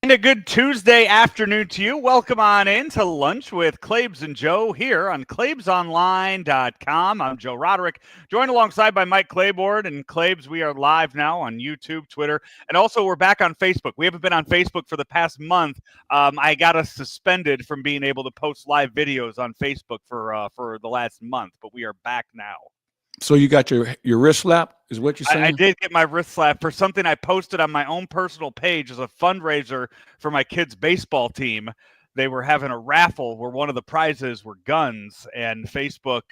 And a good Tuesday afternoon to you. Welcome on in to lunch with Claibs and Joe here on claibsonline.com. I'm Joe Roderick, joined alongside by Mike Claiborne. And Claibs, we are live now on YouTube, Twitter, and also we're back on Facebook. We haven't been on Facebook for the past month. I got us suspended from being able to post live videos on Facebook for the last month, but we are back now. So you got your wrist slap, is what you're saying? I did get my wrist slap for something I posted on my own personal page as a fundraiser for my kids' baseball team. They were having a raffle where one of the prizes were guns, and Facebook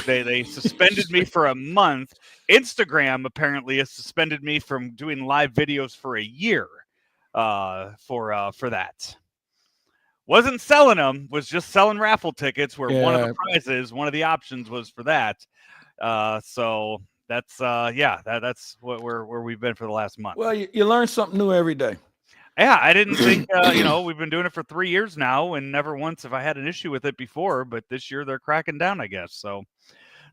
they suspended me for a month. Instagram apparently has suspended me from doing live videos for a year for that. Wasn't selling them, was just selling raffle tickets where one of the prizes, one of the options was for that. So that's that's where we've been for the last month. Well, you learn something new every day. Yeah, I didn't think, we've been doing it for 3 years now and never once have I had an issue with it before, but this year they're cracking down, I guess. So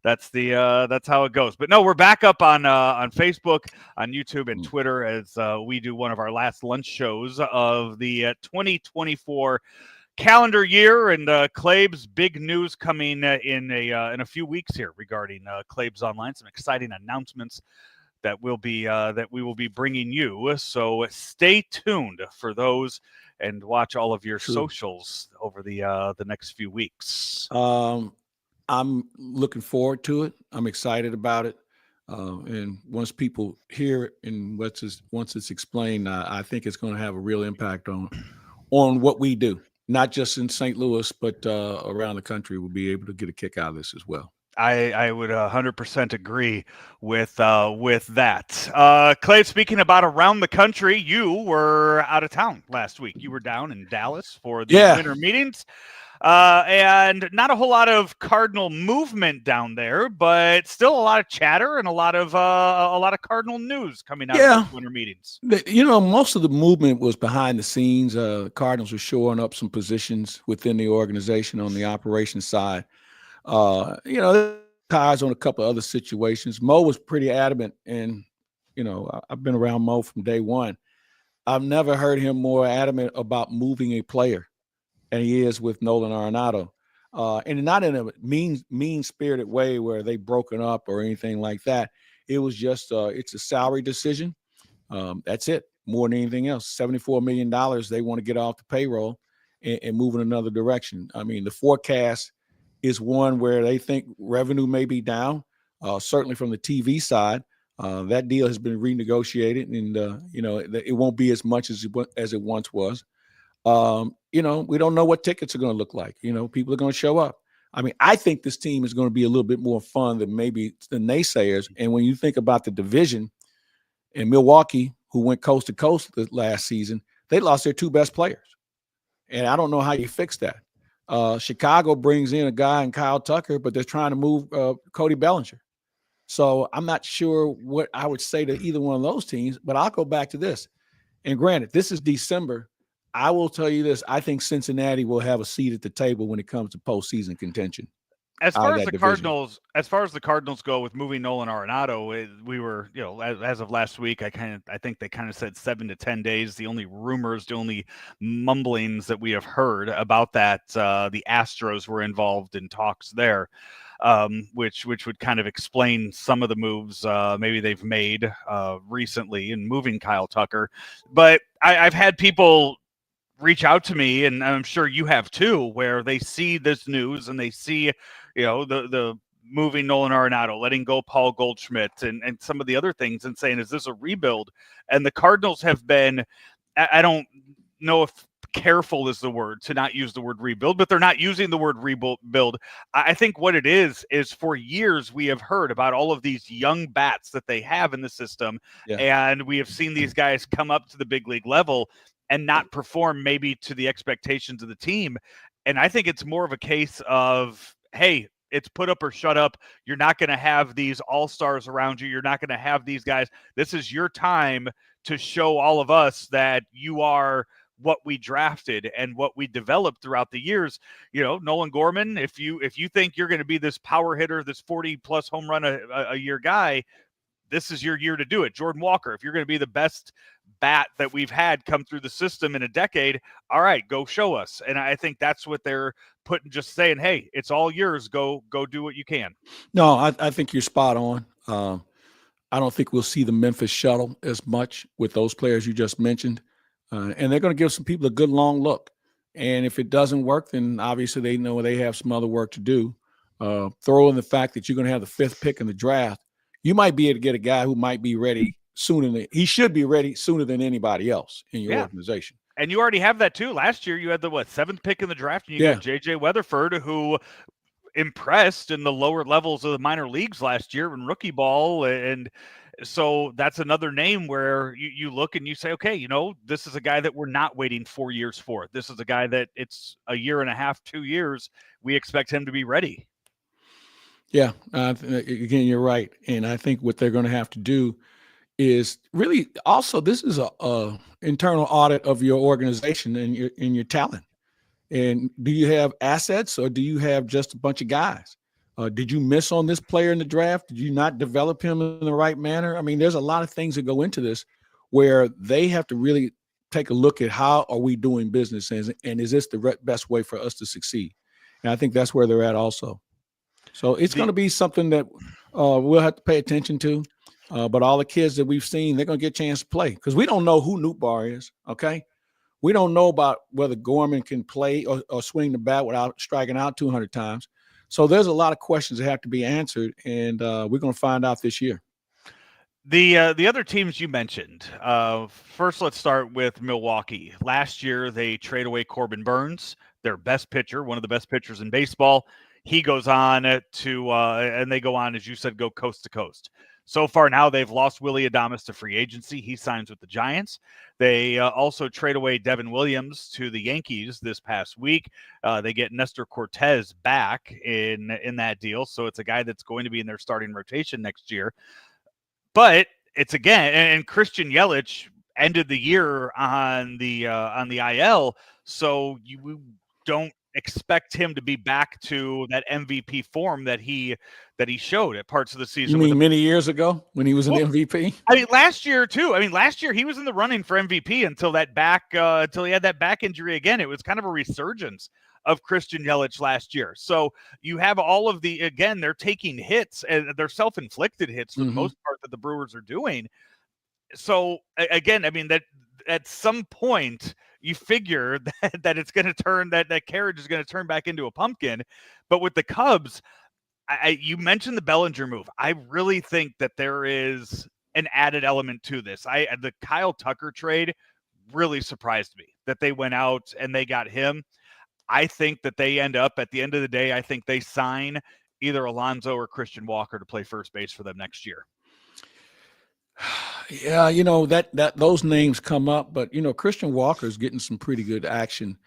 that's how it goes. But no, we're back up on Facebook, on YouTube, and Twitter as we do one of our last lunch shows of the 2024 calendar year. And Claibs, big news coming in a few weeks here regarding Claibs Online. Some exciting announcements that we will be bringing you. So stay tuned for those and watch all of your socials over the next few weeks. I'm looking forward to it. I'm excited about it. And once people hear it and once it's explained, I think it's going to have a real impact on what we do, not just in St. Louis, but around the country. We'll be able to get a kick out of this as well. I would 100% agree with that. Clay, speaking about around the country, you were out of town last week. You were down in Dallas for the winter meetings. And not a whole lot of Cardinal movement down there, but still a lot of chatter and a lot of Cardinal news coming out of those winter meetings. Most of the movement was behind the scenes. Cardinals were shoring up some positions within the organization on the operations side. Ties on a couple of other situations. Mo was pretty adamant, and I've been around Mo from day one. I've never heard him more adamant about moving a player than he is with Nolan Arenado, and not in a mean-spirited way where they've broken up or anything like that. It was just it's a salary decision. That's it. More than anything else, $74 million they want to get off the payroll and move in another direction. I mean, the forecast is one where they think revenue may be down, certainly from the TV side. That deal has been renegotiated, and it won't be as much as it once was. We don't know what tickets are going to look like. People are going to show up. I mean, I think this team is going to be a little bit more fun than maybe the naysayers. And when you think about the division in Milwaukee, who went coast to coast last season, they lost their two best players. And I don't know how you fix that. Chicago brings in a guy in Kyle Tucker, but they're trying to move Cody Bellinger. So I'm not sure what I would say to either one of those teams, but I'll go back to this. And granted, this is December. I will tell you this. I think Cincinnati will have a seat at the table when it comes to postseason contention. As far as the Cardinals go with moving Nolan Arenado, we were, as of last week, I think they kind of said 7 to 10 days. The only rumors, the only mumblings that we have heard about that, the Astros were involved in talks there, which would kind of explain some of the moves maybe they've made recently in moving Kyle Tucker. But I've had people reach out to me, and I'm sure you have too, where they see this news and they see, the moving Nolan Arenado, letting go Paul Goldschmidt and some of the other things, and saying, is this a rebuild? And the Cardinals have been, I don't know if careful is the word to not use the word rebuild, but they're not using the word rebuild. I think what it is for years we have heard about all of these young bats that they have in the system. Yeah. And we have seen these guys come up to the big league level and not perform maybe to the expectations of the team. And I think it's more of a case of, hey, it's put up or shut up. You're not going to have these all-stars around you. You're not going to have these guys. This is your time to show all of us that you are what we drafted and what we developed throughout the years. Nolan Gorman, if you think you're going to be this power hitter, this 40-plus home run a year guy, this is your year to do it. Jordan Walker, if you're going to be the best bat that we've had come through the system in a decade. All right, go show us. And I think that's what they're putting, just saying, hey, it's all yours. Go do what you can. No, I think you're spot on. I don't think we'll see the Memphis shuttle as much with those players you just mentioned. And they're going to give some people a good long look. And if it doesn't work, then obviously they know they have some other work to do. Throw in the fact that you're going to have the 5th pick in the draft. You might be able to get a guy who might be ready sooner he should be ready sooner than anybody else in your organization. And you already have that too. Last year you had the 7th pick in the draft, and you got JJ Weatherford, who impressed in the lower levels of the minor leagues last year in rookie ball. And so that's another name where you look and you say, okay, this is a guy that we're not waiting 4 years for. This is a guy that it's a year and a half, 2 years. We expect him to be ready. Yeah, again, you're right. And I think what they're going to have to do is really also, this is a internal audit of your organization and your talent. And do you have assets, or do you have just a bunch of guys? Did you miss on this player in the draft? Did you not develop him in the right manner? I mean, there's a lot of things that go into this where they have to really take a look at how are we doing business, and is this the best way for us to succeed? And I think that's where they're at also. So it's going to be something that we'll have to pay attention to. But all the kids that we've seen, they're going to get a chance to play, because we don't know who Newtbar is, okay? We don't know about whether Gorman can play or swing the bat without striking out 200 times. So there's a lot of questions that have to be answered, and we're going to find out this year. The other teams you mentioned, first let's start with Milwaukee. Last year they trade away Corbin Burns, their best pitcher, one of the best pitchers in baseball. He goes on to, and they go on, as you said, go coast to coast. So far now they've lost Willy Adames to free agency. He signs with the Giants. They also trade away Devin Williams to the Yankees this past week. They get Nestor Cortez back in that deal. So it's a guy that's going to be in their starting rotation next year. But it's again, and Christian Yelich ended the year on the IL. So you don't expect him to be back to that MVP form that he showed at parts of the season. You mean many years ago when he was an MVP? I mean, last year too. I mean, last year he was in the running for MVP until until he had that back injury again. It was kind of a resurgence of Christian Yelich last year. So you have all of they're taking hits, and they're self-inflicted hits for the most part that the Brewers are doing. So again, I mean, that at some point you figure that it's going to turn, that carriage is going to turn back into a pumpkin. But with the Cubs, you mentioned the Bellinger move. I really think that there is an added element to this. The Kyle Tucker trade really surprised me that they went out and they got him. I think that they end up, at the end of the day, I think they sign either Alonso or Christian Walker to play first base for them next year. Yeah, that those names come up, but Christian Walker's getting some pretty good action.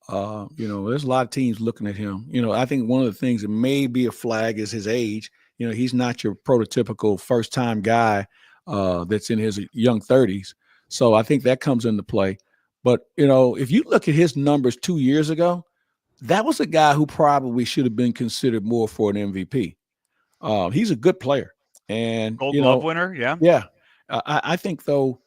There's a lot of teams looking at him. I think one of the things that may be a flag is his age. He's not your prototypical first-time guy that's in his young 30s. So I think that comes into play. But, if you look at his numbers 2 years ago, that was a guy who probably should have been considered more for an MVP. He's a good player. And Gold Glove winner, yeah. Yeah. I think, though,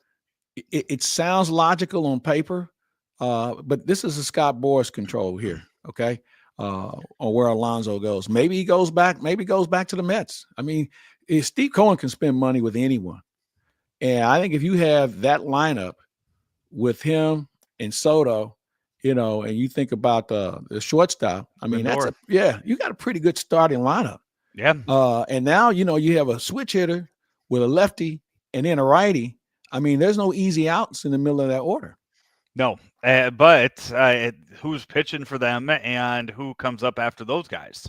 it sounds logical on paper, but this is a Scott Boras control here, okay, on where Alonso goes. Maybe he goes back. Maybe he goes back to the Mets. I mean, Steve Cohen can spend money with anyone. And I think if you have that lineup with him and Soto, and you think about the shortstop, I mean, you got a pretty good starting lineup. Yeah. And now, you have a switch hitter with a lefty and then a righty. I mean, there's no easy outs in the middle of that order. No, but who's pitching for them and who comes up after those guys?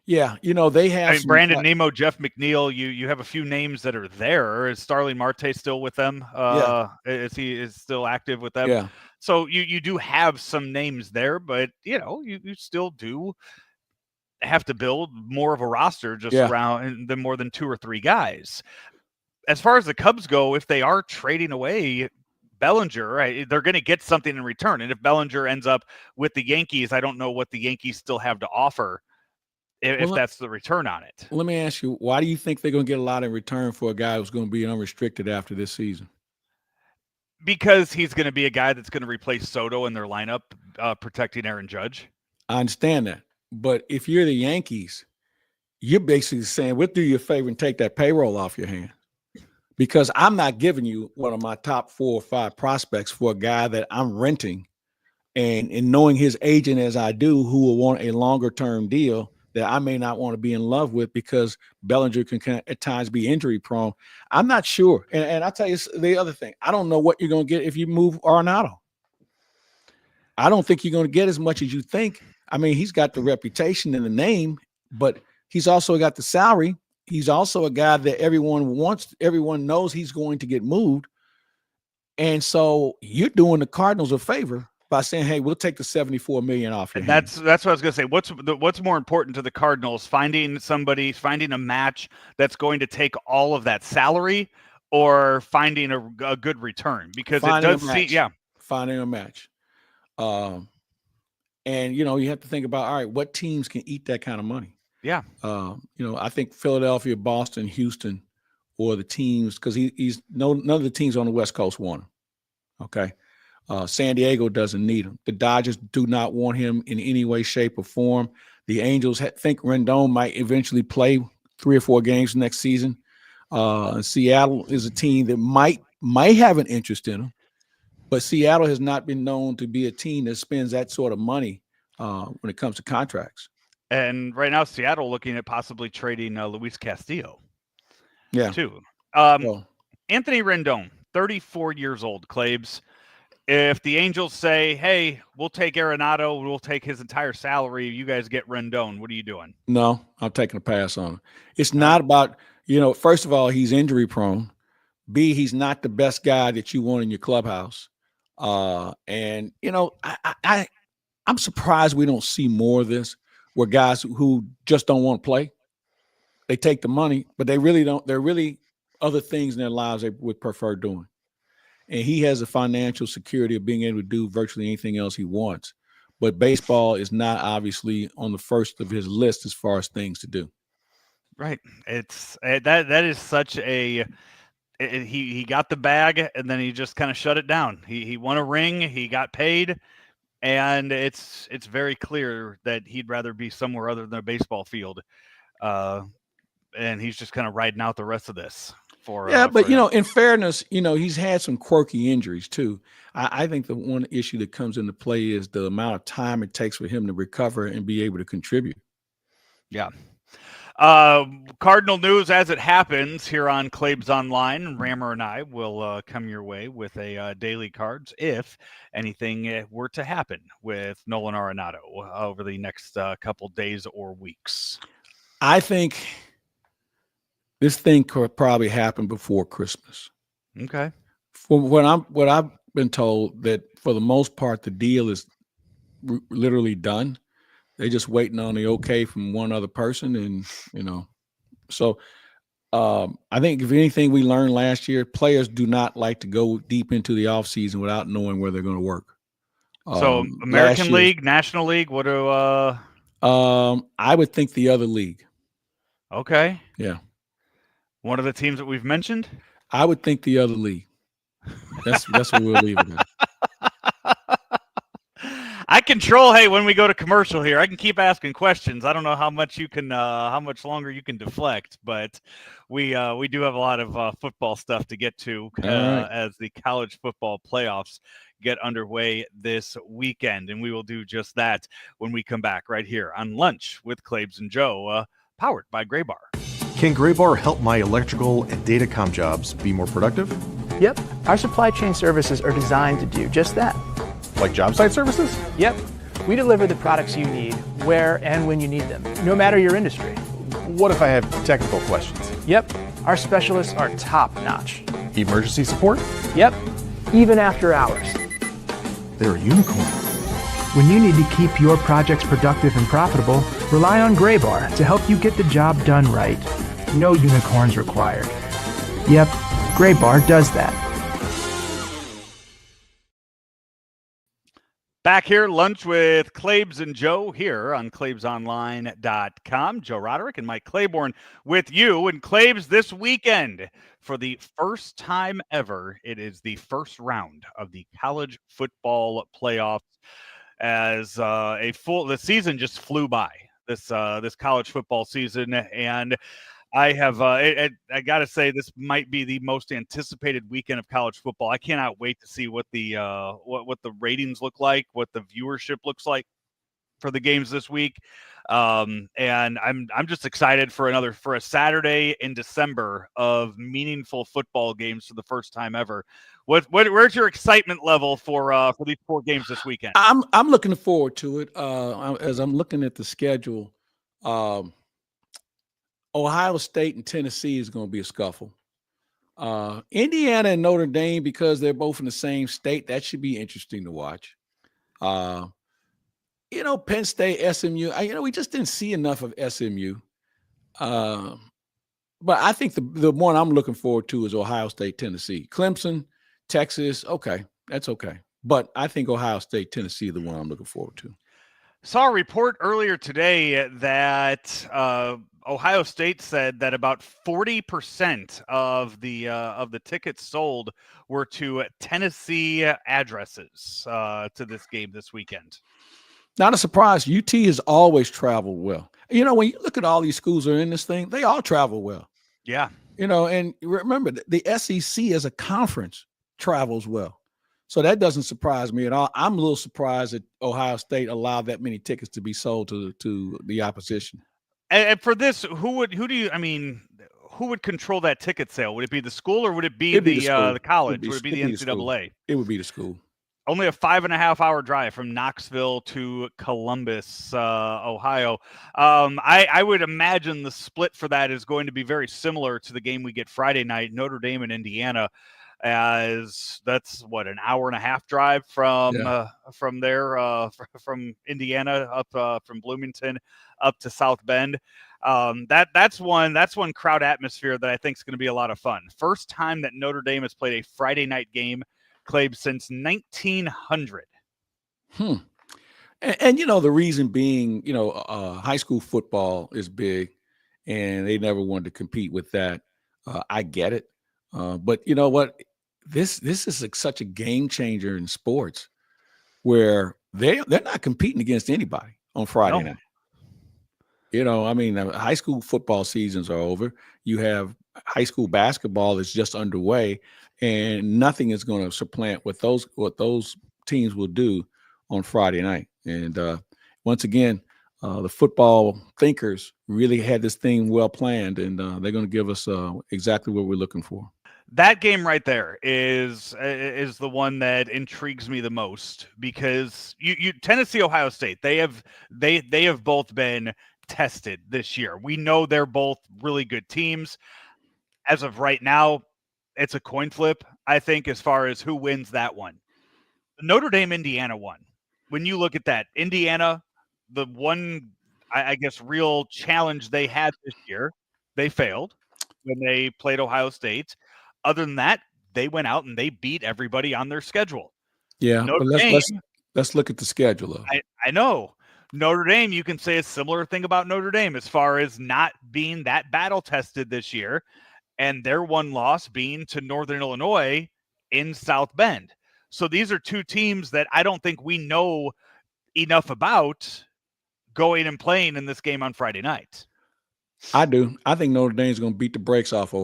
Yeah, they have Brandon Nimmo, Jeff McNeil. You have a few names that are there. Is Starling Marte still with them? Is he still active with them? Yeah. So you do have some names there, but you still do have to build more of a roster around than more than 2 or 3 guys. As far as the Cubs go, if they are trading away Bellinger, right, they're going to get something in return. And if Bellinger ends up with the Yankees, I don't know what the Yankees still have to offer if that's the return on it. Let me ask you, why do you think they're going to get a lot in return for a guy who's going to be unrestricted after this season? Because he's going to be a guy that's going to replace Soto in their lineup, protecting Aaron Judge. I understand that. But if you're the Yankees, you're basically saying, we'll do you a favor and take that payroll off your hand. Because I'm not giving you one of my top 4 or 5 prospects for a guy that I'm renting, and knowing his agent as I do, who will want a longer term deal that I may not want to be in love with because Bellinger can at times be injury prone. I'm not sure. And I'll tell you the other thing. I don't know what you're going to get if you move Arenado. I don't think you're going to get as much as you think. I mean, he's got the reputation and the name, but he's also got the salary. He's also a guy that everyone knows he's going to get moved. And so you're doing the Cardinals a favor by saying, hey, we'll take the $74 million off your hands. That's what I was going to say. What's more important to the Cardinals, finding a match that's going to take all of that salary, or finding a good return? Because finding a match. And, you have to think about, all right, what teams can eat that kind of money? Yeah. I think Philadelphia, Boston, Houston, or the teams, because none of the teams on the West Coast want him. Okay. San Diego doesn't need him. The Dodgers do not want him in any way, shape, or form. The Angels think Rendon might eventually play 3 or 4 games next season. Seattle is a team that might have an interest in him, but Seattle has not been known to be a team that spends that sort of money when it comes to contracts. And right now, Seattle looking at possibly trading Luis Castillo. Yeah. Too. Anthony Rendon, 34 years old, Claibs. If the Angels say, hey, we'll take Arenado, we'll take his entire salary, you guys get Rendon, what are you doing? No, I'm taking a pass on him. It's not about, first of all, he's injury prone. B, he's not the best guy that you want in your clubhouse. I'm surprised we don't see more of this, where guys who just don't want to play, they take the money, but they really don't. There are really other things in their lives they would prefer doing. And he has the financial security of being able to do virtually anything else he wants. But baseball is not obviously on the first of his list as far as things to do. Right. It's that is such a he got the bag and then he just kind of shut it down. He won a ring, he got paid, and it's very clear that he'd rather be somewhere other than a baseball field. And he's just kind of riding out the rest of this. But in fairness, he's had some quirky injuries too. I think the one issue that comes into play is the amount of time it takes for him to recover and be able to contribute. Yeah. Cardinal news as it happens here on Claibs Online. Rammer and I will come your way with a daily cards if anything were to happen with Nolan Arenado over the next couple days or weeks. I think this thing could probably happen before Christmas. Okay. From what I've been told, that for the most part the deal is literally done. They're just waiting on the okay from one other person, and So I think if anything we learned last year, players do not like to go deep into the offseason without knowing where they're going to work. So American League, National League, what do I would think the other league. Okay. Yeah. One of the teams that we've mentioned? I would think the other league. That's what we'll leave it at. I control. Hey, when we go to commercial here, I can keep asking questions. I don't know how much longer you can deflect, but we do have a lot of football stuff to get to as the college football playoffs get underway this weekend, and we will do just that when we come back right here on Lunch with Claibs and Joe, powered by Gray Bar. Can Gray Bar help my electrical and datacom jobs be more productive? Yep. Our supply chain services are designed to do just that. Like job site services? Yep. We deliver the products you need where and when you need them, no matter your industry. What if I have technical questions? Yep. Our specialists are top-notch. Emergency support? Yep. Even after hours. They're a unicorn. When you need to keep your projects productive and profitable, rely on Gray Bar to help you get the job done right. No unicorns required. Yep, Gray Bar does that. Back here, lunch with Claibs and Joe here on claibsonline.com. Joe Roderick and Mike Claiborne with you. And Claibs, this weekend, for the first time ever, it is the first round of the college football playoffs. As the season just flew by, this college football season, and I have I got to say, this might be the most anticipated weekend of college football. I cannot wait to see what the what the ratings look like, what the viewership looks like for the games this week. And I'm just excited for a Saturday in December of meaningful football games for the first time ever. Where's your excitement level for these 4 games this weekend? I'm looking forward to it. As I'm looking at the schedule, Ohio State and Tennessee is going to be a scuffle. Indiana and Notre Dame, because they're both in the same state, that should be interesting to watch. Penn State, SMU, we just didn't see enough of SMU. But I think the one I'm looking forward to is Ohio State, Tennessee. Clemson, Texas, okay, that's okay. But I think Ohio State, Tennessee, the one I'm looking forward to. Saw a report earlier today that Ohio State said that about 40% of the tickets sold were to Tennessee addresses to this game this weekend. Not a surprise. UT has always traveled well. When you look at all these schools that are in this thing, they all travel well. Yeah. And remember, the SEC as a conference travels well. So that doesn't surprise me at all. I'm a little surprised that Ohio State allowed that many tickets to be sold to the opposition. And for this, who would control that ticket sale? Would it be the school or would it be the college? Would it be the NCAA? It would be the school. Only a 5.5-hour drive from Knoxville to Columbus, Ohio. I would imagine the split for that is going to be very similar to the game we get Friday night, Notre Dame and Indiana, as that's an hour-and-a-half drive from there, from Indiana up from Bloomington up to South Bend. That's one crowd atmosphere that I think is going to be a lot of fun. First time that Notre Dame has played a Friday night game, Claibs, since 1900. And the reason being, high school football is big, and they never wanted to compete with that. I get it. But you know what? This is such a game changer in sports, where they're not competing against anybody on Friday night. High school football seasons are over. You have high school basketball is just underway, and nothing is going to supplant what those teams will do on Friday night. And once again, the football thinkers really had this thing well planned, and they're going to give us exactly what we're looking for. That game right there is the one that intrigues me the most, because you Tennessee, Ohio State, they have both been tested this year. We know they're both really good teams. As of right now, it's a coin flip, I think, as far as who wins that one. The Notre Dame Indiana one. When you look at that, Indiana, the one I guess real challenge they had this year, they failed when they played Ohio State. Other than that, they went out and they beat everybody on their schedule. Yeah, but let's look at the schedule. I know. Notre Dame, you can say a similar thing about Notre Dame as far as not being that battle tested this year, and their one loss being to Northern Illinois in South Bend. So these are two teams that I don't think we know enough about going and playing in this game on Friday night. I do. I think Notre Dame's going to beat the brakes off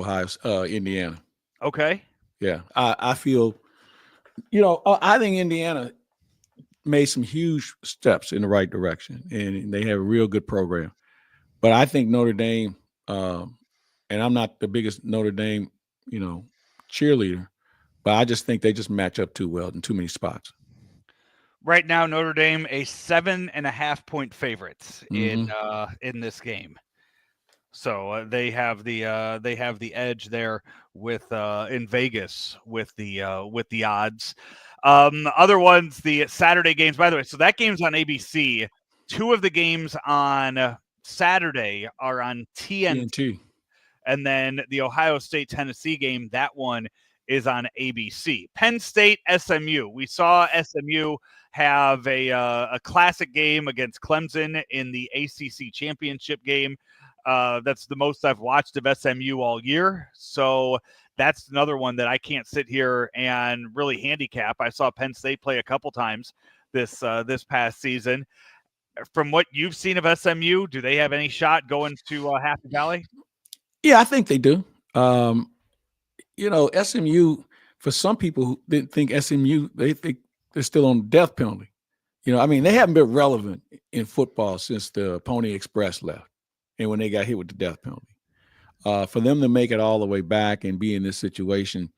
Indiana. Okay. Yeah, I feel, I think Indiana made some huge steps in the right direction, and they have a real good program. But I think Notre Dame, and I'm not the biggest Notre Dame, cheerleader, but I just think they just match up too well in too many spots. Right now, Notre Dame a 7.5-point favorites in this game. So they have the edge there with in Vegas with the odds. Other ones, the Saturday games, by the way. So that game's on ABC. 2 of the games on Saturday are on TNT. And then the Ohio State Tennessee game, that one is on ABC. Penn State, SMU. We saw SMU have a classic game against Clemson in the ACC championship game. That's the most I've watched of SMU all year. So that's another one that I can't sit here and really handicap. I saw Penn State play a couple times this past season. From what you've seen of SMU, do they have any shot going to Happy Valley? Yeah, I think they do. SMU, for some people who didn't think SMU, they think they're still on the death penalty. They haven't been relevant in football since the Pony Express left and when they got hit with the death penalty. For them to make it all the way back and be in this situation,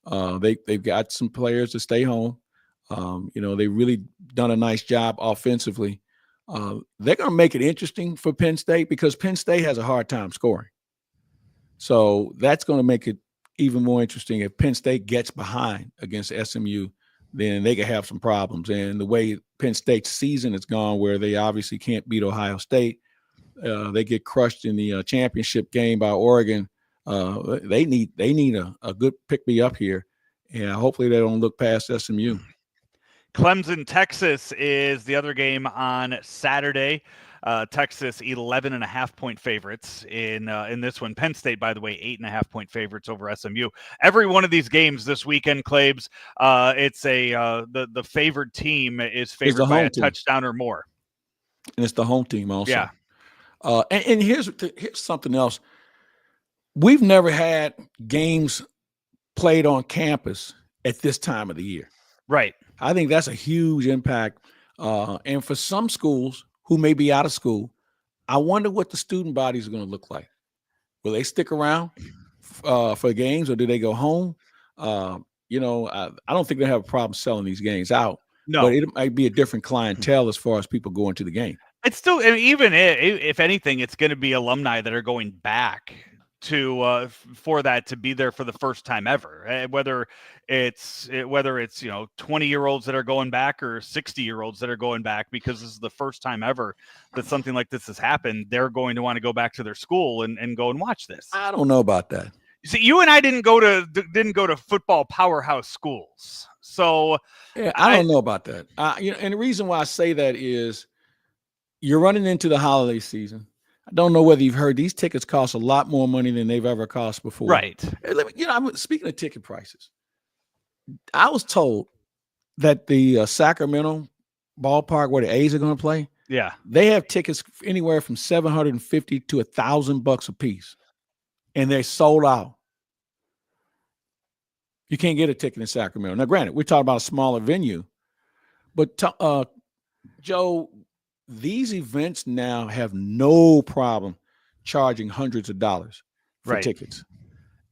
they've got some players to stay home. They've really done a nice job offensively. They're going to make it interesting for Penn State because Penn State has a hard time scoring. So that's going to make it even more interesting. If Penn State gets behind against SMU, then they could have some problems. And the way Penn State's season has gone, where they obviously can't beat Ohio State, they get crushed in the championship game by Oregon. They need a good pick-me-up here, and hopefully they don't look past SMU. Clemson, Texas is the other game on Saturday. Texas 11.5-point favorites in this one. Penn State, by the way, 8.5-point favorites over SMU. Every one of these games this weekend, Claibs, it's the favored team is favored by a touchdown or more. And it's the home team also. Yeah. And here's something else. We've never had games played on campus at this time of the year. Right. I think that's a huge impact. And for some schools who may be out of school, I wonder what the student bodies are going to look like. Will they stick around for games, or do they go home? I don't think they have a problem selling these games out. No. But it might be a different clientele as far as people going to the game. It's still, even if anything, it's going to be alumni that are going back to for that to be there for the first time ever. Whether it's 20-year-olds that are going back or 60-year-olds that are going back because this is the first time ever that something like this has happened, they're going to want to go back to their school and go and watch this. I don't know about that. See, you and I didn't go to football powerhouse schools, so yeah, I don't know about that. And the reason why I say that is you're running into the holiday season. I don't know whether you've heard these tickets cost a lot more money than they've ever cost before. Right. I'm speaking of ticket prices. I was told that the Sacramento ballpark where the A's are going to play, yeah, they have tickets anywhere from $750 to $1,000 a piece, and they're sold out. You can't get a ticket in Sacramento. Now, granted, we're talking about a smaller venue, but Joe, these events now have no problem charging hundreds of dollars for tickets.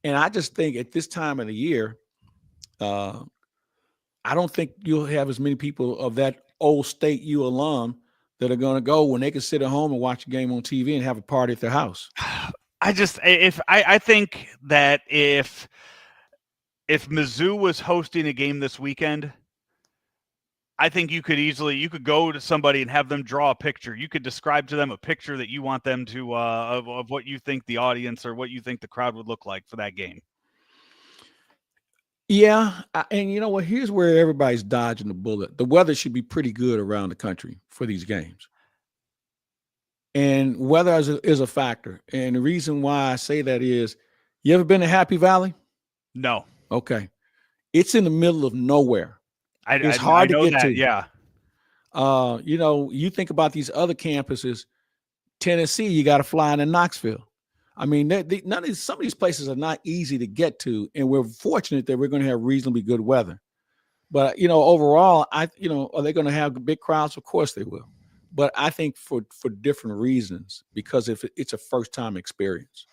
And I just think at this time of the year, I don't think you'll have as many people of that old State U alum that are going to go when they can sit at home and watch a game on TV and have a party at their house. I think that if Mizzou was hosting a game this weekend, I think you could go to somebody and have them draw a picture. You could describe to them a picture that you want them to of what you think the audience or what you think the crowd would look like for that game. Yeah, and you know what? Here's where everybody's dodging the bullet. The weather should be pretty good around the country for these games. And weather is a factor. And the reason why I say that is, you ever been to Happy Valley? No. Okay. It's in the middle of nowhere. It's hard to get to. Yeah. You think about these other campuses. Tennessee, you got to fly into Knoxville. I mean, some of these places are not easy to get to, and we're fortunate that we're going to have reasonably good weather. But overall, are they going to have big crowds? Of course they will. But I think for different reasons, because if it's a first time experience.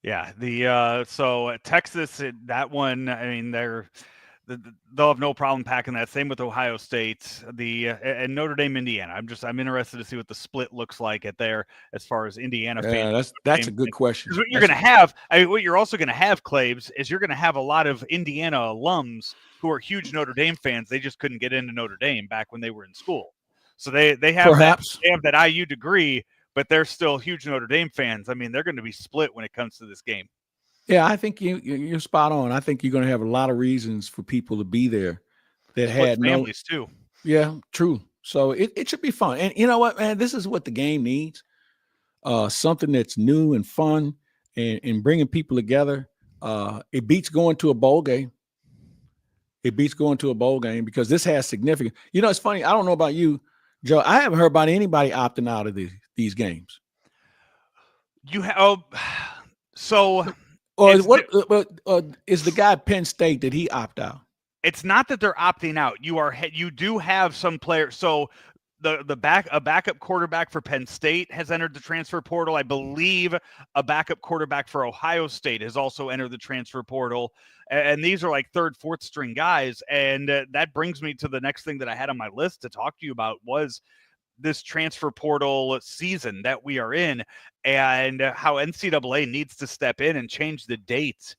Yeah. So Texas, that one, I mean, they'll have no problem packing that. Same with Ohio State, and Notre Dame, Indiana. I'm interested to see what the split looks like at as far as Indiana fans. That's a good question. What you're going to have, what you're also going to have, Claibs, is you're going to have a lot of Indiana alums who are huge Notre Dame fans. They just couldn't get into Notre Dame back when they were in school. So they have that IU degree, but they're still huge Notre Dame fans. I mean, they're going to be split when it comes to this game. Yeah, I think you're spot on. I think you're going to have a lot of reasons for people to be there that Split had families too. Yeah, true. So it should be fun. And you know what, man? This is what the game needs. Something that's new and fun and bringing people together. It beats going to a bowl game. It beats going to a bowl game because this has significance. You know, it's funny. I don't know about you, Joe. I haven't heard about anybody opting out of these games. You have so Or is the guy at Penn State, did he opt out? It's not that they're opting out. You do have some players. So a backup quarterback for Penn State has entered the transfer portal. I believe a backup quarterback for Ohio State has also entered the transfer portal. And these are like third, fourth string guys. And that brings me to the next thing that I had on my list to talk to you about was this transfer portal season that we are in and how NCAA needs to step in and change the dates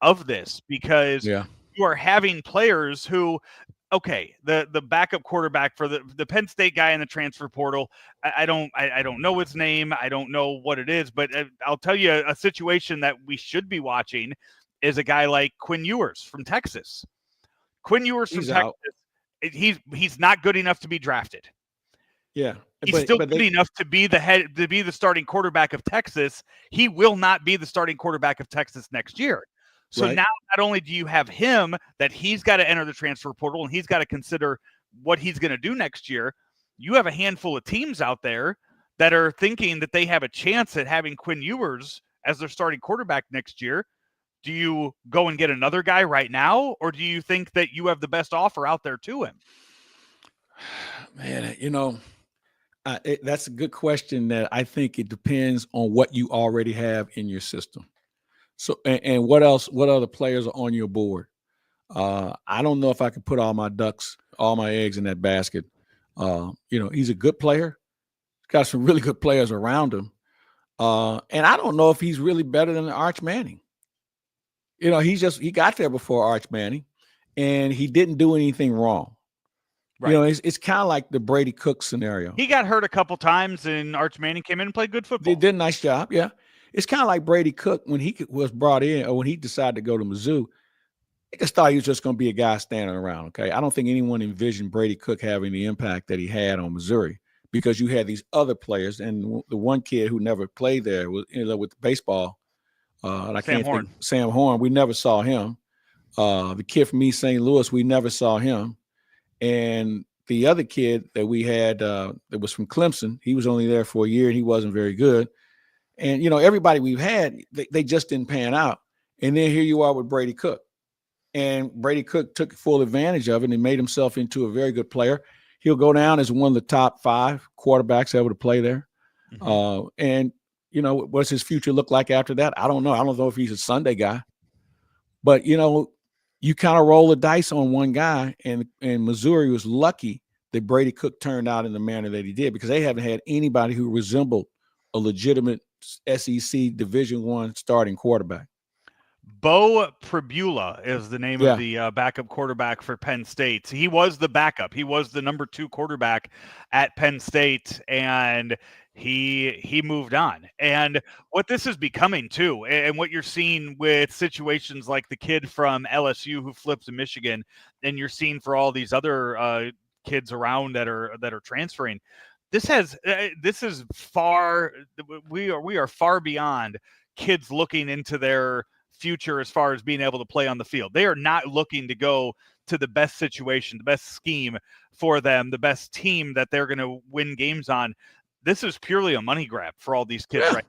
of this because you are having players who, okay, the backup quarterback for the Penn State guy in the transfer portal, I don't know his name. I don't know what it is, but I'll tell you a situation that we should be watching is a guy like Quinn Ewers from Texas. Quinn Ewers from Texas, he's not good enough to be drafted. Yeah. He's still good enough to be the starting quarterback of Texas. He will not be the starting quarterback of Texas next year. So now not only do you have him that he's got to enter the transfer portal and he's got to consider what he's going to do next year, you have a handful of teams out there that are thinking that they have a chance at having Quinn Ewers as their starting quarterback next year. Do you go and get another guy right now, or do you think that you have the best offer out there to him? Man, you know, that's a good question that I think it depends on what you already have in your system. So, and what other players are on your board? I don't know if I can put all my eggs in that basket. You know, he's a good player. He's got some really good players around him. And I don't know if he's really better than Arch Manning. You know, he got there before Arch Manning and he didn't do anything wrong. Right. You know, it's kind of like the Brady Cook scenario. He got hurt a couple times and Arch Manning came in and played good football. They did a nice job. Yeah. It's kind of like Brady Cook when he was brought in or when he decided to go to Mizzou. I just thought he was just going to be a guy standing around. Okay. I don't think anyone envisioned Brady Cook having the impact that he had on Missouri because you had these other players. And the one kid who never played there was with baseball. Sam Horn. We never saw him. The kid from East St. Louis, we never saw him. And the other kid that we had that was from Clemson, he was only there for a year and he wasn't very good. And, you know, everybody we've had, they just didn't pan out. And then here you are with Brady Cook. And Brady Cook took full advantage of it and made himself into a very good player. He'll go down as one of the top 5 quarterbacks ever to play there. Mm-hmm. And, you know, what's his future look like after that? I don't know. I don't know if he's a Sunday guy. But, you know, you kind of roll the dice on one guy, and Missouri was lucky that Brady Cook turned out in the manner that he did because they haven't had anybody who resembled a legitimate SEC Division I starting quarterback. Bo Pribula is the name of the backup quarterback for Penn State. He was the backup. He was the number 2 quarterback at Penn State, and he moved on. And what this is becoming too, and what you're seeing with situations like the kid from LSU who flipped to Michigan, and you're seeing for all these other kids around that are transferring. This is far. We are far beyond kids looking into their future as far as being able to play on the field. They are not looking to go to the best situation, the best scheme for them, the best team that they're going to win games on. This is purely a money grab for all these kids, right?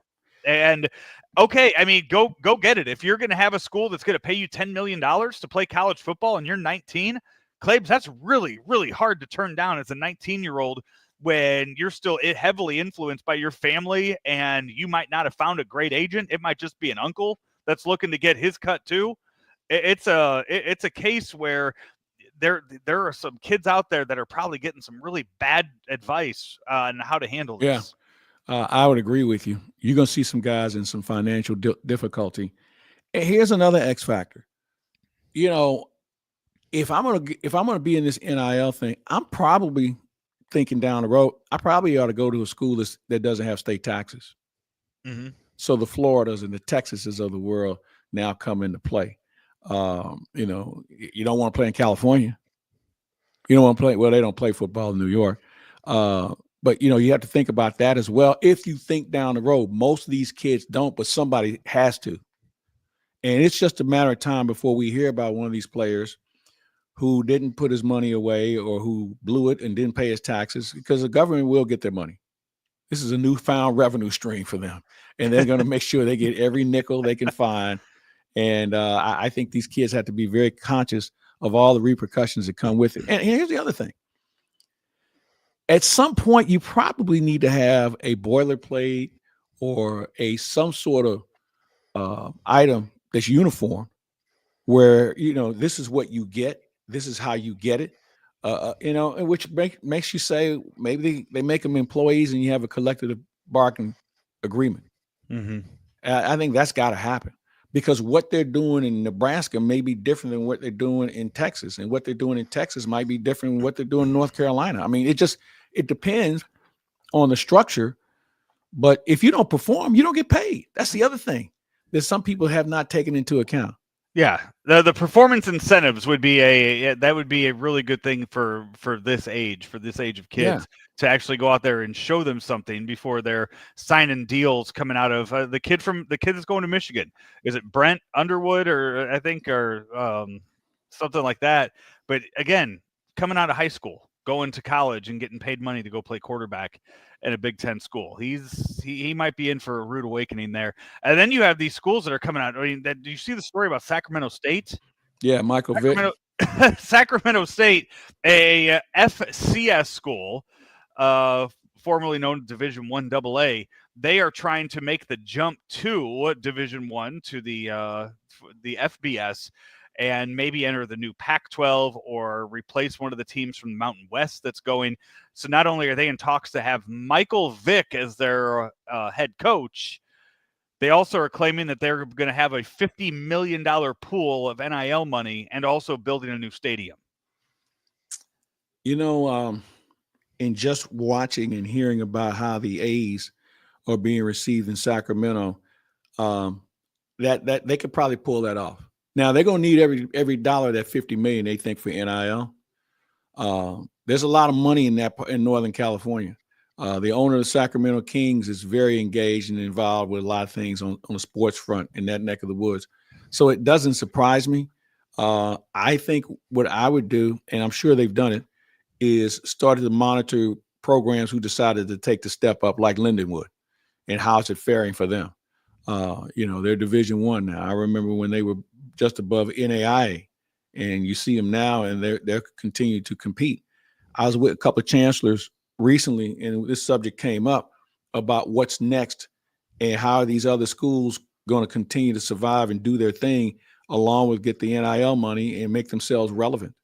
And okay, I mean, go get it. If you're going to have a school that's going to pay you $10 million to play college football and you're 19, Claibs, that's really, really hard to turn down as a 19-year-old when you're still heavily influenced by your family and you might not have found a great agent. It might just be an uncle that's looking to get his cut too. It's a case where there are some kids out there that are probably getting some really bad advice on how to handle this. Yeah, I would agree with you. You're going to see some guys in some financial difficulty. And here's another X factor. You know, if I'm gonna be in this NIL thing, I'm probably thinking down the road, I probably ought to go to a school that doesn't have state taxes. Mm-hmm. So the Floridas and the Texases of the world now come into play. You know, you don't want to play in California. You don't want to play. Well, they don't play football in New York. But, you know, you have to think about that as well. If you think down the road, most of these kids don't, but somebody has to. And it's just a matter of time before we hear about one of these players who didn't put his money away or who blew it and didn't pay his taxes, because the government will get their money. This is a newfound revenue stream for them. And they're going to make sure they get every nickel they can find. And I think these kids have to be very conscious of all the repercussions that come with it. And here's the other thing. At some point, you probably need to have a boilerplate or some sort of item that's uniform, where, you know, this is what you get, this is how you get it, you know, and which makes you say maybe they make them employees and you have a collective bargaining agreement. Mm-hmm. I think that's got to happen, because what they're doing in Nebraska may be different than what they're doing in Texas, and what they're doing in Texas might be different than what they're doing in North Carolina. I mean, it depends on the structure, but if you don't perform, you don't get paid. That's the other thing that some people have not taken into account. Yeah, the performance incentives would be a really good thing for this age of kids, to actually go out there and show them something before they're signing deals coming out of the kid that's going to Michigan. Is it Brent Underwood or something like that? But again, coming out of high school, going to college and getting paid money to go play quarterback in a Big Ten school. He might be in for a rude awakening there. And then you have these schools that are coming out. I mean, do you see the story about Sacramento State? Yeah, Michael Vick. Sacramento State, a FCS school, formerly known as Division I AA. They are trying to make the jump to Division I, to the FBS, and maybe enter the new Pac-12 or replace one of the teams from the Mountain West that's going. So not only are they in talks to have Michael Vick as their head coach, they also are claiming that they're going to have a $50 million pool of NIL money and also building a new stadium. You know, in just watching and hearing about how the A's are being received in Sacramento, that they could probably pull that off. Now they're going to need every dollar, that $50 million they think, for NIL. There's a lot of money in that in Northern California. The owner of the Sacramento Kings is very engaged and involved with a lot of things on the sports front in that neck of the woods. So it doesn't surprise me. I think what I would do, and I'm sure they've done it, is started to monitor programs who decided to take the step up, like Lindenwood, and how's it faring for them. You know, they're Division I now. I remember when they were just above NAIA, and you see them now, and they're continuing to compete. I was with a couple of chancellors recently, and this subject came up about what's next and how are these other schools going to continue to survive and do their thing, along with get the NIL money and make themselves relevant.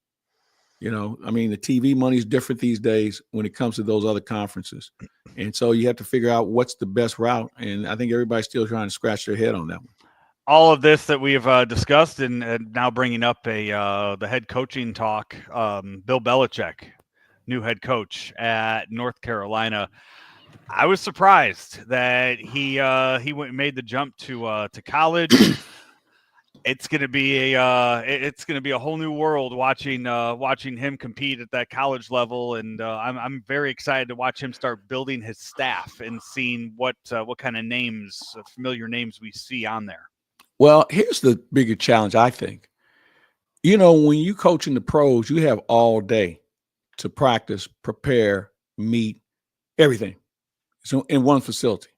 You know, I mean, the TV money is different these days when it comes to those other conferences. And so you have to figure out what's the best route. And I think everybody's still trying to scratch their head on that one. All of this that we've discussed, and now bringing up the head coaching talk, Bill Belichick, new head coach at North Carolina. I was surprised that he made the jump to college. It's going to be a whole new world watching him compete at that college level, and I'm very excited to watch him start building his staff and seeing what kind of names, familiar names, we see on there. Well, here's the bigger challenge, I think. You know, when you coach in the pros, you have all day to practice, prepare, meet, everything. So in one facility.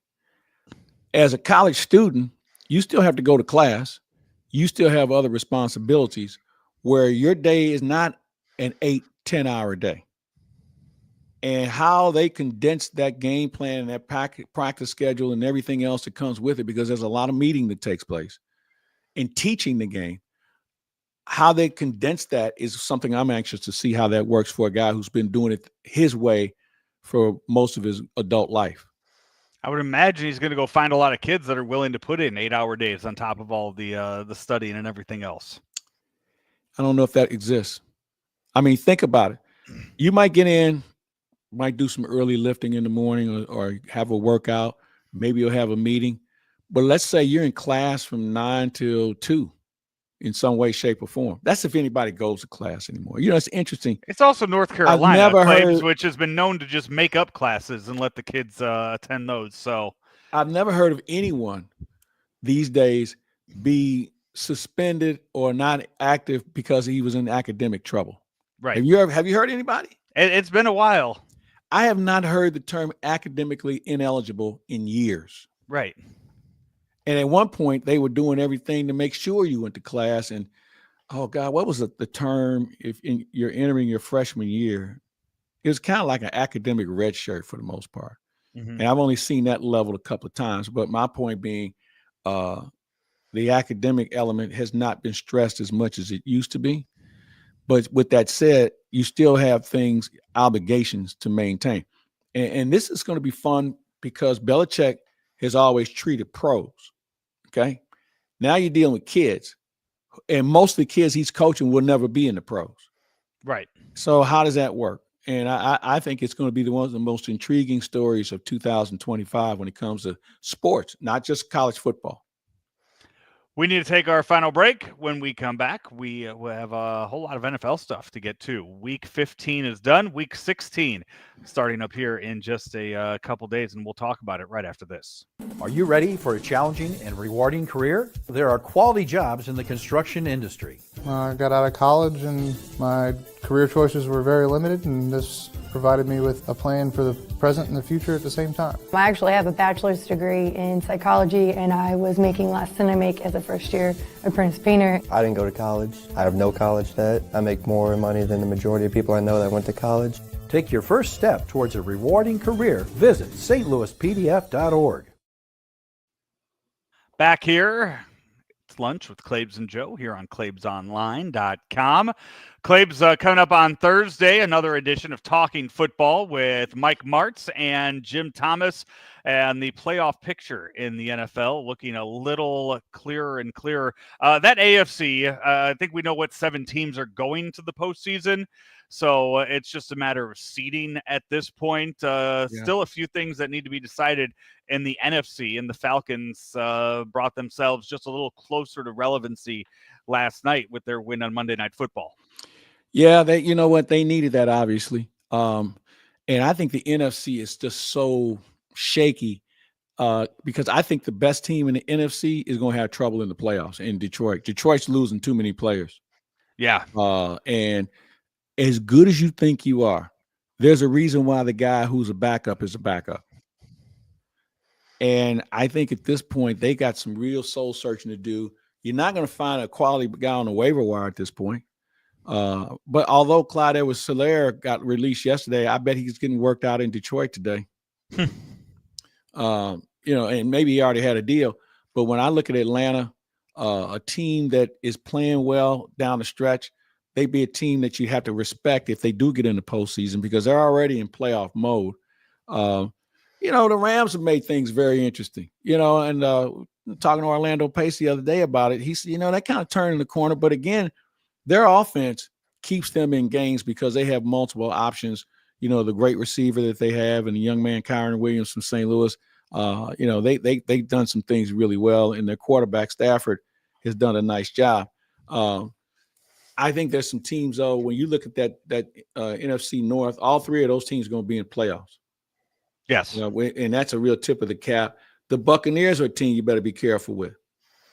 As a college student, you still have to go to class. You still have other responsibilities where your day is not an 8-10 hour day. And how they condense that game plan and that practice schedule and everything else that comes with it, because there's a lot of meeting that takes place in teaching the game. How they condense that is something I'm anxious to see how that works for a guy who's been doing it his way for most of his adult life. I would imagine he's going to go find a lot of kids that are willing to put in 8-hour days on top of all the studying and everything else. I don't know if that exists. I mean, think about it. You might get in, might do some early lifting in the morning or have a workout. Maybe you'll have a meeting. But let's say you're in class from 9 till 2 in some way, shape, or form. That's if anybody goes to class anymore. It's interesting. It's also North Carolina, never Claibs, heard, which has been known to just make up classes and let the kids attend those. So I've never heard of anyone these days be suspended or not active because he was in academic trouble. Right. Have you heard anybody? It's been a while. I have not heard the term academically ineligible in years. Right. And at one point, they were doing everything to make sure you went to class. And, oh, God, what was the term if you're entering your freshman year? It was kind of like an academic red shirt for the most part. Mm-hmm. And I've only seen that level a couple of times. But my point being, the academic element has not been stressed as much as it used to be. But with that said, you still have obligations to maintain. And this is going to be fun because Belichick has always treated pros. Okay. Now you're dealing with kids, and most of the kids he's coaching will never be in the pros. Right. So how does that work? And I think it's going to be one of the most intriguing stories of 2025 when it comes to sports, not just college football. We need to take our final break. When we come back, we have a whole lot of NFL stuff to get to. Week 15 is done. Week 16 starting up here in just a couple days, and we'll talk about it right after this. Are you ready for a challenging and rewarding career? There are quality jobs in the construction industry. I got out of college and my career choices were very limited, and this provided me with a plan for the present and the future at the same time. I actually have a bachelor's degree in psychology, and I was making less than I make as a first-year apprentice painter. I didn't go to college. I have no college debt. I make more money than the majority of people I know that went to college. Take your first step towards a rewarding career. Visit stlouispdf.org. Back here, it's lunch with Claibs and Joe here on claibsonline.com. Claibs coming up on Thursday, another edition of Talking Football with Mike Martz and Jim Thomas, and the playoff picture in the NFL looking a little clearer and clearer. That AFC, I think we know what 7 teams are going to the postseason. So it's just a matter of seeding at this point. Still a few things that need to be decided in the NFC, and the Falcons brought themselves just a little closer to relevancy last night with their win on Monday Night Football. Yeah, you know what? They needed that, obviously. And I think the NFC is just so shaky because I think the best team in the NFC is going to have trouble in the playoffs in Detroit. Detroit's losing too many players. Yeah. And as good as you think you are, there's a reason why the guy who's a backup is a backup. And I think at this point, they got some real soul searching to do. You're not going to find a quality guy on the waiver wire at this point. But although Clyde Edwards-Helaire got released yesterday, I bet he's getting worked out in Detroit today. And maybe he already had a deal. But when I look at Atlanta, a team that is playing well down the stretch, they'd be a team that you have to respect if they do get in the postseason because they're already in playoff mode. The Rams have made things very interesting, and talking to Orlando Pace the other day about it, he said, they kind of turn in the corner. But again, their offense keeps them in games because they have multiple options. The great receiver that they have and the young man Kyron Williams from St. Louis, they've done some things really well, and their quarterback Stafford has done a nice job. I think there's some teams, though, when you look at that NFC North, all 3 of those teams are going to be in playoffs. Yes. And that's a real tip of the cap. The Buccaneers are a team you better be careful with.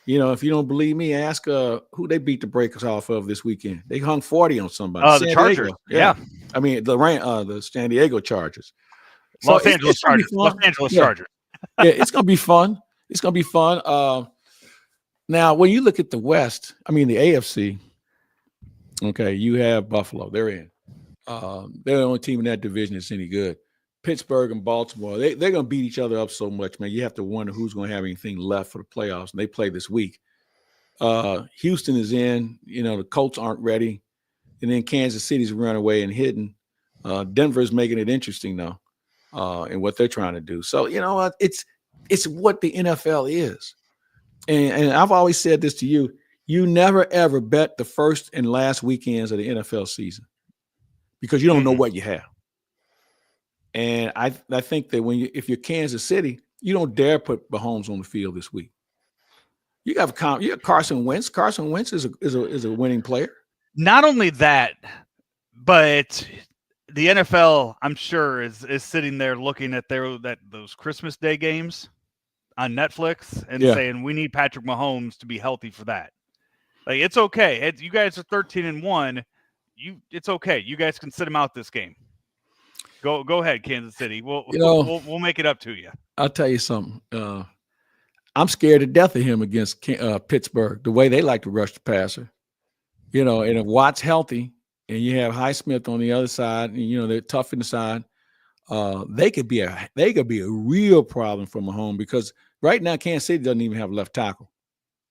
If you don't believe me, ask who they beat the Breakers off of this weekend. They hung 40 on somebody. The Chargers. Yeah. I mean, the San Diego Chargers. Los Angeles Chargers. Chargers. Yeah, it's going to be fun. It's going to be fun. Now, when you look at the West, the AFC, okay, you have Buffalo. They're in. They're the only team in that division that's any good. Pittsburgh and Baltimore, they're going to beat each other up so much, man. You have to wonder who's going to have anything left for the playoffs, and they play this week. Houston is in. The Colts aren't ready. And then Kansas City's run away and hidden. Denver's making it interesting, though, in what they're trying to do. So, it's what the NFL is. And I've always said this to you. You never, ever bet the first and last weekends of the NFL season because you don't know what you have. And I think that if you're Kansas City, You don't dare put Mahomes on the field this week. You got Carson Wentz. Carson Wentz is a winning player. Not only that, but the NFL, I'm sure, is sitting there looking at those Christmas Day games on Netflix and saying we need Patrick Mahomes to be healthy for that. Like, it's okay. You guys are 13-1. It's okay. You guys can sit him out this game. Go ahead, Kansas City. We'll make it up to you. I'll tell you something. I'm scared to death of him against Pittsburgh. The way they like to rush the passer. And if Watt's healthy and you have Highsmith on the other side, and they're tough inside, they could be a real problem for Mahomes, because right now Kansas City doesn't even have a left tackle.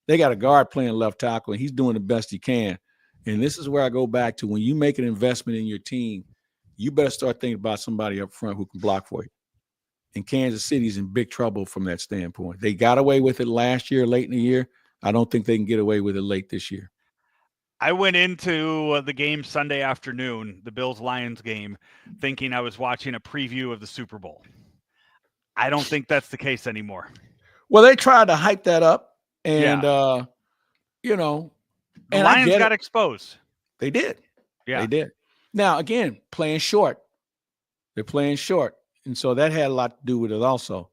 They got a guard playing left tackle, and he's doing the best he can. And this is where I go back to, when you make an investment in your team, you better start thinking about somebody up front who can block for you. And Kansas City's in big trouble from that standpoint. They got away with it last year, late in the year. I don't think they can get away with it late this year. I went into the game Sunday afternoon, the Bills-Lions game, thinking I was watching a preview of the Super Bowl. I don't think that's the case anymore. Well, they tried to hype that up, and, the and Lions got exposed. They did. Yeah. They did. Now, again, playing short. They're playing short. And so that had a lot to do with it also.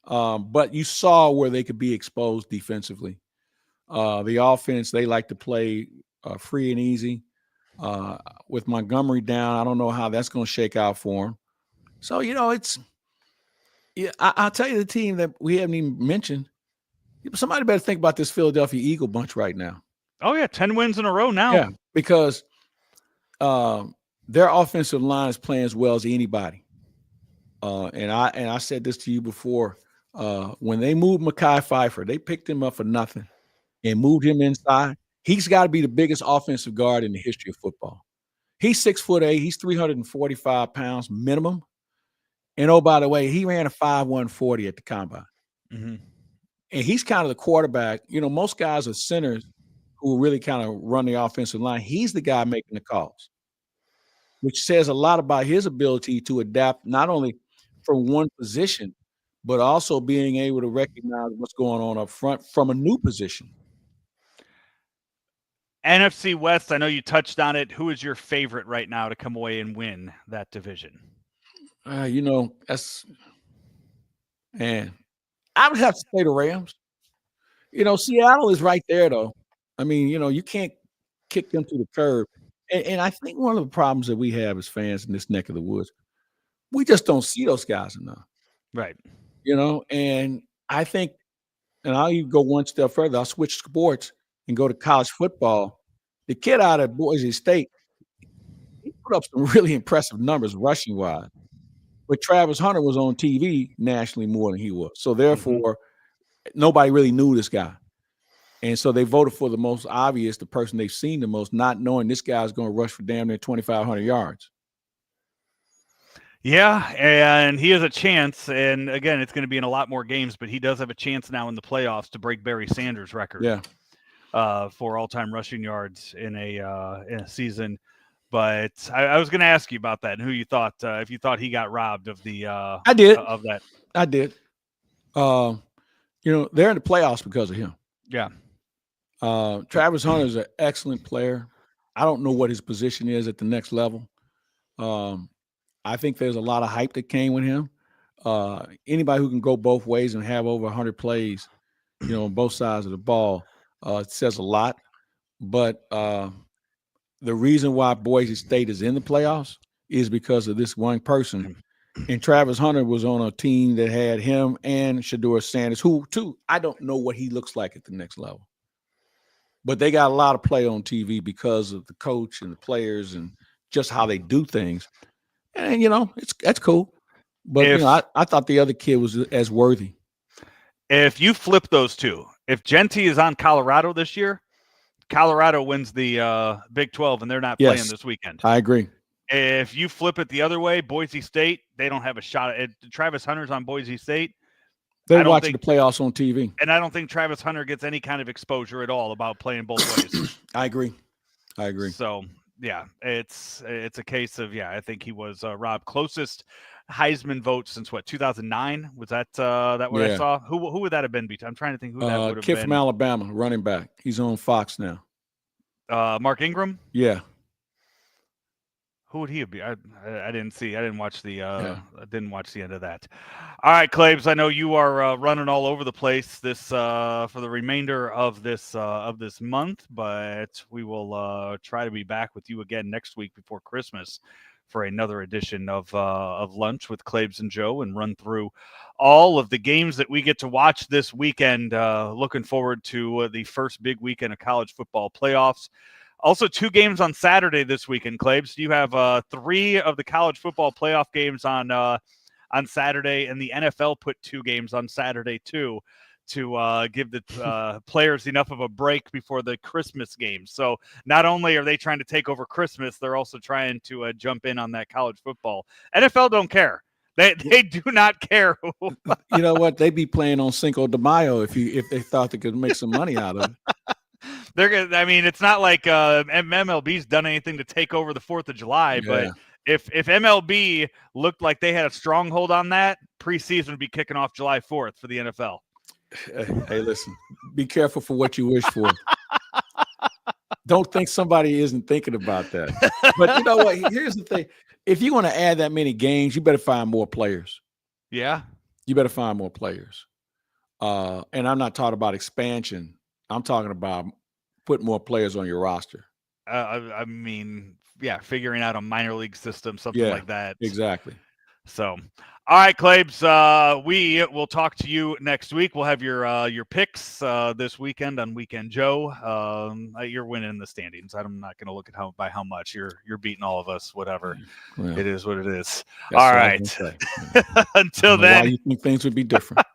But you saw where they could be exposed defensively. The offense, they like to play free and easy. With Montgomery down, I don't know how that's going to shake out for him. So, I'll tell you the team that we haven't even mentioned. Somebody better think about this Philadelphia Eagle bunch right now. Oh, yeah, 10 wins in a row now. Yeah, because their offensive line is playing as well as anybody. And I said this to you before. When they moved Mekhi Phifer, they picked him up for nothing and moved him inside. He's got to be the biggest offensive guard in the history of football. He's 6'8". He's 345 pounds minimum. And oh, by the way, he ran a 5.1 40 at the combine. Mm-hmm. And he's kind of the quarterback. Most guys are centers who really kind of run the offensive line. He's the guy making the calls, which says a lot about his ability to adapt not only from one position, but also being able to recognize what's going on up front from a new position. NFC West, I know you touched on it. Who is your favorite right now to come away and win that division? That's – man, I would have to say the Rams. Seattle is right there, though. I mean, you can't kick them to the curb. And I think one of the problems that we have as fans in this neck of the woods, we just don't see those guys enough. Right. And I think, and I'll even go one step further. I'll switch sports and go to college football. The kid out of Boise State, he put up some really impressive numbers rushing-wise. But Travis Hunter was on TV nationally more than he was. So, therefore, nobody really knew this guy. And so they voted for the most obvious, the person they've seen the most, not knowing this guy's going to rush for damn near 2,500 yards. Yeah, and he has a chance. And, again, it's going to be in a lot more games, but he does have a chance now in the playoffs to break Barry Sanders' record for all-time rushing yards in a season. But I was going to ask you about that and who you thought, if you thought he got robbed of the I did. Of that. I did. They're in the playoffs because of him. Yeah. Travis Hunter is an excellent player. I don't know what his position is at the next level. I think there's a lot of hype that came with him. Anybody who can go both ways and have over 100 plays, on both sides of the ball, it says a lot. But the reason why Boise State is in the playoffs is because of this one person. And Travis Hunter was on a team that had him and Shedeur Sanders, who, too, I don't know what he looks like at the next level. But they got a lot of play on TV because of the coach and the players and just how they do things. And, that's cool. But, I thought the other kid was as worthy. If you flip those two, if Genty is on Colorado this year, Colorado wins the Big 12, and they're not playing this weekend. I agree. If you flip it the other way, Boise State, they don't have a shot. Travis Hunter's on Boise State. They watch the playoffs on TV. And I don't think Travis Hunter gets any kind of exposure at all about playing both ways. I agree. So Yeah, it's a case of, I think he was Rob closest Heisman vote since what, 2009? Was that what I saw? Who would that have been? I'm trying to think who that would have been. Kid from Alabama, running back. He's on Fox now. Mark Ingram. Yeah. Who would he be? I didn't see. I didn't watch the. I didn't watch the end of that. All right, Claibs. I know you are running all over the place this for the remainder of this month, but we will try to be back with you again next week before Christmas for another edition of Lunch with Claibs and Joe, and run through all of the games that we get to watch this weekend. Looking forward to the first big weekend of college football playoffs. Also, 2 games on Saturday this weekend, Claibs. You have 3 of the college football playoff games on Saturday, and the NFL put 2 games on Saturday too, to give the players enough of a break before the Christmas games. So not only are they trying to take over Christmas, they're also trying to jump in on that college football. NFL don't care. They do not care. You know what? They'd be playing on Cinco de Mayo if they thought they could make some money out of it. It's not like MLB's done anything to take over the 4th of July, but if MLB looked like they had a stronghold on that, preseason would be kicking off July 4th for the NFL. Hey, listen, be careful for what you wish for. Don't think somebody isn't thinking about that. But you know what? Here's the thing. If you want to add that many games, you better find more players. Yeah. You better find more players. And I'm not talking about expansion. I'm talking about put more players on your roster. Figuring out a minor league system, something like that. Exactly. So, all right, Claibs, we will talk to you next week. We'll have your picks this weekend on Weekend Joe. You're winning the standings. I'm not going to look at by how much. You're beating all of us. Whatever. Well, it is what it is. All right. Until then, why you think things would be different?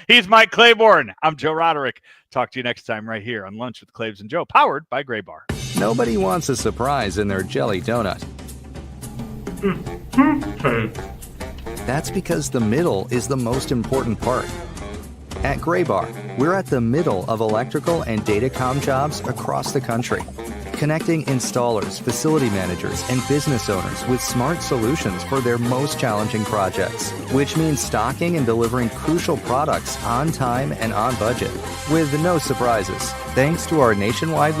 He's Mike Claiborne. I'm Joe Roderick. Talk to you next time right here on Lunch with Claibs and Joe, powered by Gray Bar. Nobody wants a surprise in their jelly donut. That's because the middle is the most important part. At Gray Bar, we're at the middle of electrical and datacom jobs across the country, connecting installers, facility managers, and business owners with smart solutions for their most challenging projects, which means stocking and delivering crucial products on time and on budget, with no surprises, thanks to our nationwide